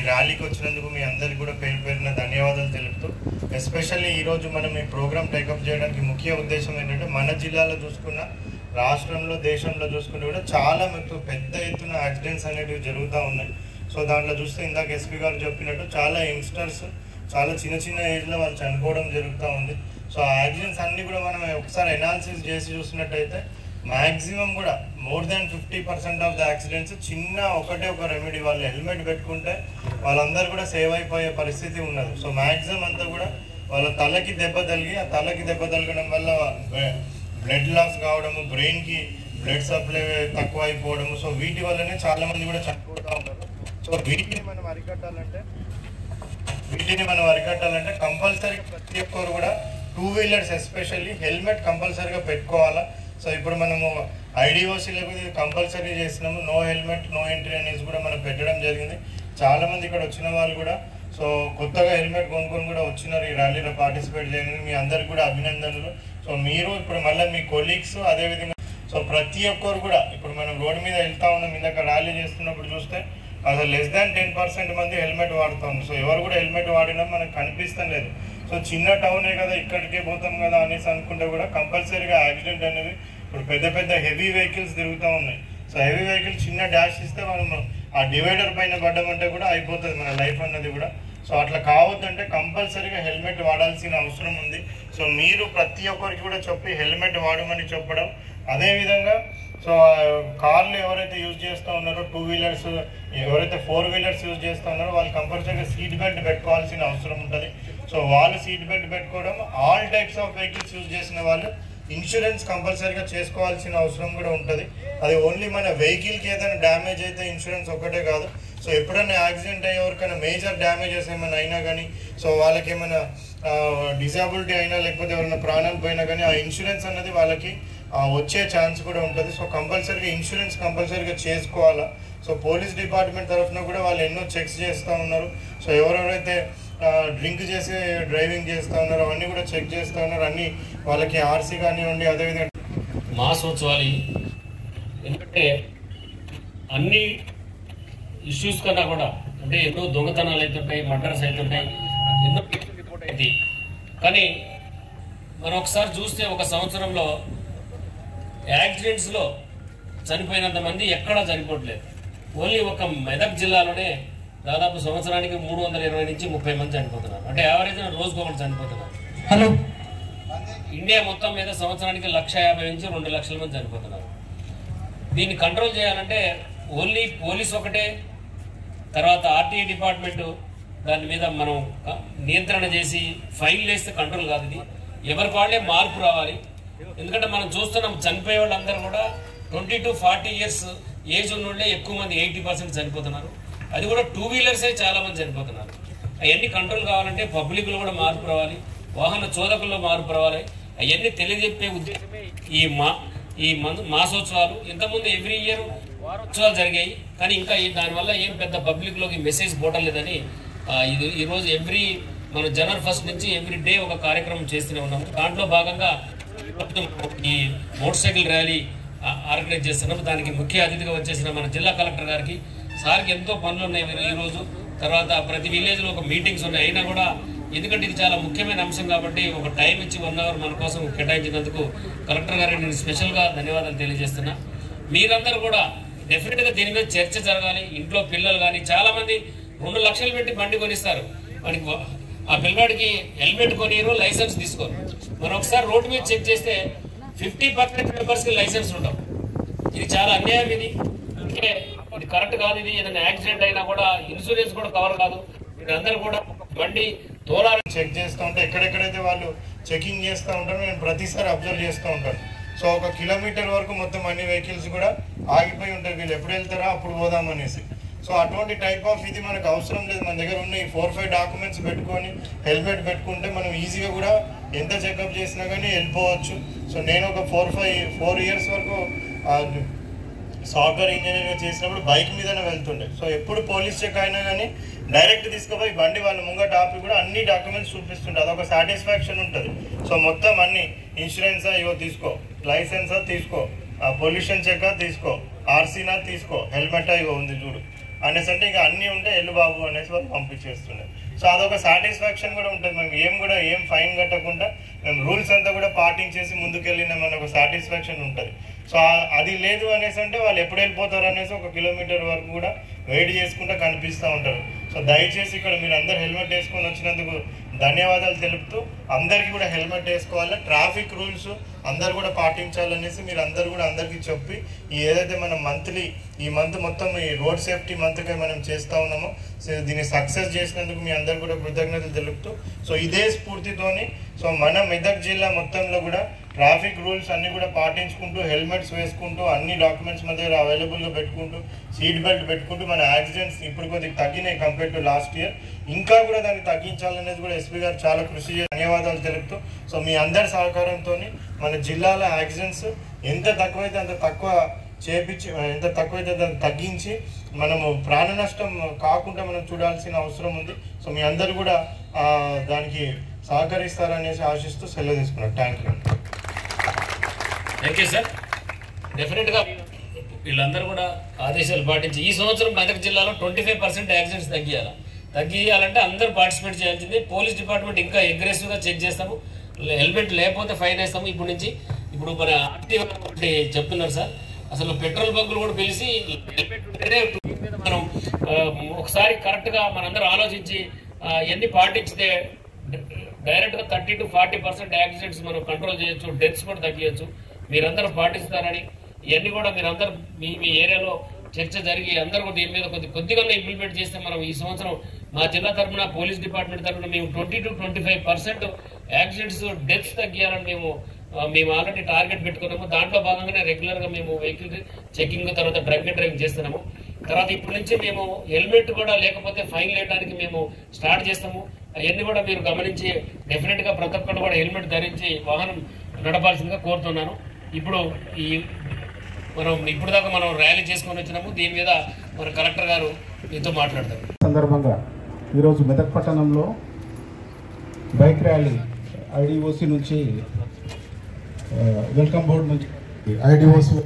ర్యాలీకి వచ్చినందుకు మీ అందరికీ కూడా పేరు పేరున ధన్యవాదాలు తెలుపుతూ, ఎస్పెషల్లీ ఈరోజు మనం ఈ ప్రోగ్రామ్ టేకప్ చేయడానికి ముఖ్య ఉద్దేశం ఏంటంటే, మన జిల్లాలో చూసుకున్న, రాష్ట్రంలో, దేశంలో చూసుకుంటే కూడా చాలా పెద్ద ఎత్తున యాక్సిడెంట్స్ అనేటివి జరుగుతూ ఉన్నాయి. సో దాంట్లో చూస్తే ఇందాక ఎస్పీ గారు చెప్పినట్టు చాలా యంగ్స్టర్స్ చాలా చిన్న చిన్న ఏజ్లో వాళ్ళు చనిపోవడం జరుగుతూ ఉంది. సో ఆ యాక్సిడెంట్స్ అన్నీ కూడా మనం ఒకసారి ఎనాలిసిస్ చేసి చూసినట్టయితే మ్యాక్సిమం కూడా more than 50% of the accidents చిన్న ఒకటే ఒక రెమెడీ, వాళ్ళు హెల్మెట్ పెట్టుకుంటే వాళ్ళందరూ కూడా సేవ్ అయిపోయే పరిస్థితి ఉన్నది. సో మ్యాక్సిమం అంతా కూడా వాళ్ళ తలకి దెబ్బ తగిలి, ఆ తలకి దెబ్బ తగలడం వల్ల బ్లడ్ లాస్ కావడము, బ్రెయిన్కి బ్లడ్ సప్లై తక్కువ అయిపోవడము, సో వీటి వల్లనే చాలామంది కూడా చనిపోతూ ఉంటారు. సో వీటిని మనం అరికట్టాలంటే కంపల్సరీగా ప్రతి ఒక్కరు కూడా 2 వీలర్స్ ఎస్పెషల్లీ హెల్మెట్ కంపల్సరీగా పెట్టుకోవాలా. సో ఇప్పుడు మనము ఐడిఓసీలకు కంపల్సరీ చేసినాము, నో హెల్మెట్ నో ఎంట్రీ అనేసి కూడా మనం పెట్టడం జరిగింది. చాలామంది ఇక్కడ వచ్చిన వాళ్ళు కూడా సో కొత్తగా హెల్మెట్ కొనుక్కొని కూడా వచ్చినారు ఈ ర్యాలీలో పార్టిసిపేట్ చేయడానికి. మీ అందరికి కూడా అభినందనలు. సో మీరు ఇప్పుడు మళ్ళీ మీ కొలీగ్స్ అదేవిధంగా సో ప్రతి ఒక్కరు కూడా ఇప్పుడు మనం రోడ్డు మీద వెళ్తా ఉన్నాం, ఇందాక ర్యాలీ చేస్తున్నప్పుడు చూస్తే అసలు లెస్ దాన్ 10% మంది హెల్మెట్ వాడుతాం. సో ఎవరు కూడా హెల్మెట్ వాడినా మనకు కనిపిస్తాం లేదు. సో చిన్న టౌనే కదా, ఇక్కడికే పోతాం కదా అనేసి అనుకుంటే కూడా కంపల్సరీగా యాక్సిడెంట్ అనేది ఇప్పుడు పెద్ద పెద్ద హెవీ వెహికల్స్ తిరుగుతూ ఉన్నాయి. సో హెవీ వెహికల్ చిన్న డాష్ ఇస్తే మనం ఆ డివైడర్ పైన పడ్డమంటే కూడా అయిపోతుంది మన లైఫ్ అన్నది కూడా. సో అట్లా కావద్దంటే కంపల్సరీగా హెల్మెట్ వాడాల్సిన అవసరం ఉంది. సో మీరు ప్రతి ఒక్కరికి కూడా చెప్పి హెల్మెట్ వాడమని చెప్పడం, అదేవిధంగా సో కార్లు ఎవరైతే యూజ్ చేస్తూ ఉన్నారో 2 వీలర్స్, ఎవరైతే 4 వీలర్స్ యూజ్ చేస్తూ ఉన్నారో వాళ్ళు కంపల్సరీగా సీట్ బెల్ట్ పెట్టుకోవాల్సిన అవసరం ఉంటుంది. సో వాళ్ళు సీట్ బెల్ట్ పెట్టుకోవడం, all types of vehicles use చేసిన వాళ్ళు ఇన్సూరెన్స్ కంపల్సరీగా చేసుకోవాల్సిన అవసరం కూడా ఉంటుంది. అది ఓన్లీ మన వెహికల్కి ఏదైనా డ్యామేజ్ అయితే ఇన్సూరెన్స్ ఒక్కటే కాదు. సో ఎప్పుడైనా యాక్సిడెంట్ అయ్యే ఎవరికైనా మేజర్ డ్యామేజెస్ ఏమైనా అయినా కానీ, సో వాళ్ళకి ఏమైనా డిజాబిలిటీ అయినా లేకపోతే ఎవరైనా ప్రాణాలు పోయినా కానీ ఆ ఇన్సూరెన్స్ అన్నది వాళ్ళకి వచ్చే ఛాన్స్ కూడా ఉంటుంది. సో కంపల్సరీగా ఇన్సూరెన్స్ కంపల్సరీగా చేసుకోవాలా. సో పోలీస్ డిపార్ట్మెంట్ తరఫున కూడా వాళ్ళు ఎన్నో చెక్స్ చేస్తూ ఉన్నారు. సో ఎవరెవరైతే డ్రింక్ చేసి డ్రైవింగ్ చేస్తూ ఉన్నారో అవన్నీ కూడా చెక్ చేస్తూ ఉన్నారు. అన్నీ వాళ్ళకి ఆర్సీ కానివ్వండి, అదేవిధంగా మాసోత్సవాలు. ఎందుకంటే అన్ని ఇష్యూస్ కన్నా కూడా అంటే ఎన్నో దొంగతనాలు అవుతుంటాయి, మర్డర్స్ అవుతుంటాయి, ఎన్నో కేసులు రిపోర్ట్ అవుతాయి. కానీ మనం ఒకసారి చూస్తే ఒక సంవత్సరంలో యాక్సిడెంట్స్లో చనిపోయినంత మంది ఎక్కడా చనిపోవట్లేదు. ఓన్లీ ఒక మెదక్ జిల్లాలోనే దాదాపు సంవత్సరానికి 320 నుంచి 30 మంది చనిపోతున్నారు. అంటే యావరేజ్ రోజుకు ఒకటి చనిపోతున్నారు. ఇండియా మొత్తం మీద సంవత్సరానికి 150,000 నుంచి 2 లక్షల మంది చనిపోతున్నారు. దీన్ని కంట్రోల్ చేయాలంటే ఓన్లీ పోలీస్ ఒకటే, తర్వాత ఆర్టీఐ డిపార్ట్మెంట్ దాని మీద మనం నియంత్రణ చేసి ఫైల్ వేస్తే కంట్రోల్ కాదు. ఇది ఎవరికి వాళ్ళే మార్పు రావాలి. ఎందుకంటే మనం చూస్తున్నాం చనిపోయే వాళ్ళందరూ కూడా 20 to 40 ఇయర్స్ ఏజ్ ఉన్నోళ్ళే ఎక్కువ మంది, 80% చనిపోతున్నారు. అది కూడా 2 వీలర్సే చాలా మంది చనిపోతున్నారు. అవన్నీ కంట్రోల్ కావాలంటే పబ్లిక్లో కూడా మార్పు రావాలి, వాహన చోదకుల్లో మార్పు రావాలి. అవన్నీ తెలియజెప్పే ఉద్దేశమే ఈ మాసోత్సవాలు. ఇంతకుముందు ఎవ్రీ ఇయర్ వారోత్సవాలు జరిగాయి, కానీ ఇంకా దానివల్ల ఏం పెద్ద పబ్లిక్లోకి మెసేజ్ పోవట్లేదని ఈరోజు మన జనవరి 1 నుంచి ఎవ్రీ డే ఒక కార్యక్రమం చేస్తూనే ఉన్నాము. దాంట్లో భాగంగా ఈ మోటార్ సైకిల్ ర్యాలీ ఆర్గనైజ్ చేస్తున్నాము. దానికి ముఖ్య అతిథిగా వచ్చేసిన మన జిల్లా కలెక్టర్ గారికి, సార్కి ఎంతో పనులు ఉన్నాయి ఈరోజు. తర్వాత ప్రతి విలేజ్లో ఒక మీటింగ్స్ ఉన్నాయి. అయినా కూడా ఎందుకంటే ఇది చాలా ముఖ్యమైన అంశం కాబట్టి ఒక టైం ఇచ్చి 1 అవర్ మన కోసం కేటాయించినందుకు కలెక్టర్ గారికి నేను స్పెషల్గా ధన్యవాదాలు తెలియజేస్తున్నా. మీరందరూ కూడా డెఫినెట్గా దీని మీద చర్చ జరగాలి. ఇంట్లో పిల్లలు కానీ చాలామంది 2 లక్షలు పెట్టి బండి కొనిస్తారు, మనకి ఆ పిల్లవాడికి హెల్మెట్ కొనిరు, లైసెన్స్ తీసుకోరు. మనం ఒకసారి రోడ్డు మీద చెక్ చేస్తే 50% మెంబర్స్కి లైసెన్స్ ఉండవు. ఇది చాలా అన్యాయం. ఇది అంటే ఇది కరెక్ట్ కాదు. ఇది ఏదైనా యాక్సిడెంట్ అయినా కూడా ఇన్సూరెన్స్ కూడా కవర్ కాదు. మీరందరూ కూడా బండి తోలాలని చెక్ చేస్తూ ఉంటే ఎక్కడెక్కడైతే వాళ్ళు చెకింగ్ చేస్తూ ఉంటారో నేను ప్రతిసారి అబ్జర్వ్ చేస్తూ ఉంటాను. సో 1 కిలోమీటర్ వరకు మొత్తం అన్ని వెహికల్స్ కూడా ఆగిపోయి ఉంటాయి, వీళ్ళు ఎప్పుడు వెళ్తారో అప్పుడు పోదామనేసి. సో అటువంటి టైప్ ఆఫ్ ఇది మనకు అవసరం లేదు. మన దగ్గర ఉన్న ఈ 4-5 డాక్యుమెంట్స్ పెట్టుకొని హెల్మెట్ పెట్టుకుంటే మనం ఈజీగా కూడా ఎంత చెకప్ చేసినా కానీ వెళ్ళిపోవచ్చు. సో నేను ఒక 4 ఇయర్స్ వరకు సాఫ్ట్వేర్ ఇంజనీర్గా చేసినప్పుడు బైక్ మీదనే వెళ్తుండే. సో ఎప్పుడు పోలీస్ చెక్ అయినా కానీ డైరెక్ట్ తీసుకుపోయి బండి వాళ్ళ ముంగట ఆపి కూడా అన్ని డాక్యుమెంట్స్ చూపిస్తుంటే అదొక సాటిస్ఫాక్షన్ ఉంటుంది. సో మొత్తం అన్ని ఇన్సూరెన్సా ఇవో తీసుకో, లైసెన్సా తీసుకో, పొల్యూషన్ చెక్కా తీసుకో, ఆర్సీనా తీసుకో, హెల్మెటా ఇవో ఉంది చూడు, అనేసి అంటే ఇక అన్నీ ఉంటే ఎల్లు బాబు అనేసి వాళ్ళు పంపించేస్తుండే. సో అదొక సాటిస్ఫాక్షన్ కూడా ఉంటుంది. మేము ఏం ఫైన్ కట్టకుండా మేము రూల్స్ అంతా కూడా పాటించేసి ముందుకెళ్ళినామని ఒక సాటిస్ఫాక్షన్ ఉంటుంది. సో అది లేదు అనేసి అంటే వాళ్ళు ఎప్పుడు వెళ్ళిపోతారు అనేసి 1 కిలోమీటర్ వరకు కూడా వెయిట్ చేసుకుంటూ కనిపిస్తూ ఉంటారు. సో దయచేసి ఇక్కడ మీరు అందరు హెల్మెట్ వేసుకొని వచ్చినందుకు ధన్యవాదాలు తెలుపుతూ అందరికీ కూడా హెల్మెట్ వేసుకోవాలి, ట్రాఫిక్ రూల్స్ అందరు కూడా పాటించాలనేసి మీరు అందరు కూడా అందరికీ చెప్పి ఏదైతే మనం ఈ మంత్ మొత్తం ఈ రోడ్ సేఫ్టీ మంత్గా మనం చేస్తూ ఉన్నామో సో దీన్ని సక్సెస్ చేసినందుకు మీ అందరు కూడా కృతజ్ఞతలు తెలుపుతూ సో ఇదే స్ఫూర్తితోని సో మన మెదక్ జిల్లా మొత్తంలో కూడా ట్రాఫిక్ రూల్స్ అన్నీ కూడా పాటించుకుంటూ హెల్మెట్స్ వేసుకుంటూ అన్ని డాక్యుమెంట్స్ మన దగ్గర అవైలబుల్గా పెట్టుకుంటూ సీట్ బెల్ట్ పెట్టుకుంటూ మన యాక్సిడెంట్స్ ఇప్పుడు కొద్దిగా తగ్గినాయి కంపేర్ టు లాస్ట్ ఇయర్, ఇంకా కూడా దాన్ని తగ్గించాలనేది కూడా ఎస్పీ గారు చాలా కృషి చేసి ధన్యవాదాలు తెలుపుతూ సో మీ అందరి సహకారంతో మన జిల్లాలో యాక్సిడెంట్స్ ఎంత తక్కువైతే అంత తక్కువ చేపించి ఎంత తక్కువైతే దాన్ని తగ్గించి మనము ప్రాణ నష్టం కాకుండా మనం చూడాల్సిన అవసరం ఉంది. సో మీ అందరు కూడా దానికి సహకరిస్తారనేసి ఆశిస్తూ సెలవు తీసుకున్నాను. Thank you sir. డెఫినెట్గా వీళ్ళందరూ కూడా ఆదేశాలు పాటించి ఈ సంవత్సరం మెదక్ జిల్లాలో 25% యాక్సిడెంట్స్ తగ్గియాలంటే అందరూ పార్టిసిపేట్ చేయాల్సింది. పోలీస్ డిపార్ట్మెంట్ ఇంకా అగ్రెసివ్గా చెక్ చేస్తాము, హెల్మెట్ లేకపోతే ఫైన్ వేస్తాము. ఇప్పుడు మన ఆర్టీఓ చెప్తున్నారు సార్, అసలు పెట్రోల్ బంకులు కూడా పిలిచి హెల్మెట్ ఉంటేనే మనం ఒకసారి కరెక్ట్గా మనందరూ ఆలోచించి ఎన్ని పాటించితే డైరెక్ట్గా 30 to 40% యాక్సిడెంట్స్ మనం కంట్రోల్ చేయొచ్చు, డెత్స్ కూడా తగ్గించచ్చు. మీరందరూ పాటిస్తారని ఇవన్నీ కూడా మీరందరూ మీ ఏరియాలో చర్చ జరిగి అందరూ కూడా దీని మీద కొద్దిగా ఇంప్లిమెంట్ చేస్తే మనం ఈ సంవత్సరం మా జిల్లా తరఫున పోలీస్ డిపార్ట్మెంట్ తరఫున మేము 20 to 25% యాక్సిడెంట్స్ డెత్స్ తగ్గియాలని మేము ఆల్రెడీ టార్గెట్ పెట్టుకున్నాము. దాంట్లో భాగంగానే రెగ్యులర్గా మేము వెహికల్ చెకింగ్ తర్వాత డ్రంక్ అండ్ డ్రైవింగ్ చేస్తున్నాము. తర్వాత ఇప్పటి నుంచి మేము హెల్మెట్ కూడా లేకపోతే ఫైన్ వేయడానికి మేము స్టార్ట్ చేస్తాము. అవన్నీ కూడా మీరు గమనించి డెఫినెట్గా ప్రతి ఒక్కరు కూడా హెల్మెట్ ధరించి వాహనం నడపాల్సిందిగా కోరుతున్నాను. ఇప్పుడు ఇప్పుడు దాకా మనం ర్యాలీ చేసుకొని వచ్చినాము, దీని మీద మన కలెక్టర్ గారు మీతో మాట్లాడతారు. సందర్భంగా ఈరోజు మెదక్ పట్టణంలో బైక్ ర్యాలీ ఐడిఓసి నుంచి వెల్కమ్ బోర్డు నుంచి ఐడిఓసి